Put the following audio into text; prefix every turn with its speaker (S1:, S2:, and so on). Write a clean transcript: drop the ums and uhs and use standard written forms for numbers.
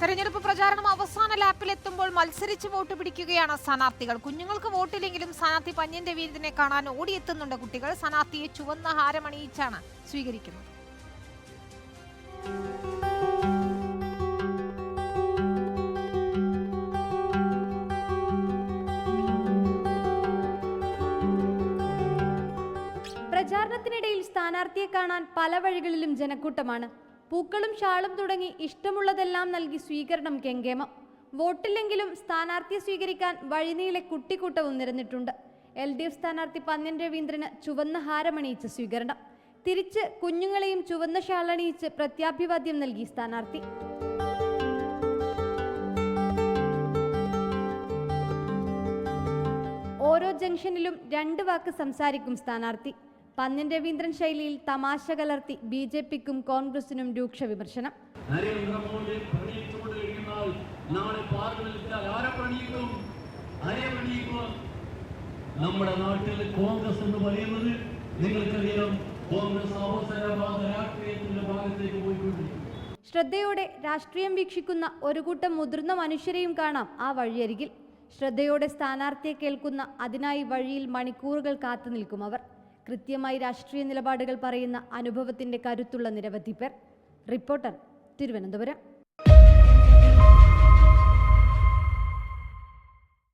S1: തെരഞ്ഞെടുപ്പ് പ്രചാരണം അവസാന ലാപ്പിലെത്തുമ്പോൾ മത്സരിച്ച് വോട്ട് പിടിക്കുകയാണ് സ്ഥാനാർത്ഥികൾ. കുഞ്ഞുങ്ങൾക്ക് വോട്ടില്ലെങ്കിലും സ്ഥാനാർത്ഥി പന്ന്യൻ രവീന്ദ്രനെ കാണാൻ ഓടിയെത്തുന്നുണ്ട് കുട്ടികൾ. സ്ഥാനാർത്ഥിയെ ചുവന്ന ഹാരമണിയിച്ചാണ് സ്വീകരിക്കുന്നത്.
S2: പ്രചാരണത്തിനിടയിൽ സ്ഥാനാർത്ഥിയെ കാണാൻ പല വഴികളിലും ജനക്കൂട്ടമാണ്. പൂക്കളും ഷാളും തുടങ്ങി ഇഷ്ടമുള്ളതെല്ലാം നൽകി സ്വീകരണം കെങ്കേമം. വോട്ടില്ലെങ്കിലും സ്ഥാനാർത്ഥിയെ സ്വീകരിക്കാൻ വഴിനീളെ കുട്ടിക്കൂട്ടവും നിരന്നിട്ടുണ്ട്. LDF സ്ഥാനാർത്ഥി പന്ന്യൻ രവീന്ദ്രന് ചുവന്ന ഹാരമണിയിച്ച് സ്വീകരണം. തിരിച്ച് കുഞ്ഞുങ്ങളെയും ചുവന്ന ഷാളണിയിച്ച് പ്രത്യാഭിവാദ്യം നൽകി സ്ഥാനാർത്ഥി. ഓരോ ജംഗ്ഷനിലും 2 വാക്ക് സംസാരിക്കും സ്ഥാനാർത്ഥി. പന്ന്യൻ രവീന്ദ്രൻ ശൈലിയിൽ തമാശ കലർത്തി BJPക്കും കോൺഗ്രസിനും രൂക്ഷ വിമർശനം.
S3: നമ്മുടെ നാട്ടിൽ കോൺഗ്രസ് എന്ന് പറയുന്നത് നിങ്ങൾക്കറിയാം, കോൺഗ്രസ് അവസരവാദ രാഷ്ട്രീയത്തിന്റെ ഭാഗത്തേക്ക് പോയിക്കൊണ്ടിരിക്കുന്നു.
S2: ശ്രദ്ധയോടെ രാഷ്ട്രീയം വീക്ഷിക്കുന്ന ഒരു കൂട്ടം മുതിർന്ന മനുഷ്യരെയും കാണാം ആ വഴിയരികിൽ. ശ്രദ്ധയോടെ സ്ഥാനാർത്ഥിയെ കേൾക്കുന്ന, അതിനായി വഴിയിൽ മണിക്കൂറുകൾ കാത്തു നിൽക്കും അവർ. കൃത്യമായി രാഷ്ട്രീയ നിലപാടുകൾ പറയുന്ന അനുഭവത്തിന്റെ കരുത്തുള്ള നിരവധി പേർ. റിപ്പോർട്ടർ, തിരുവനന്തപുരം.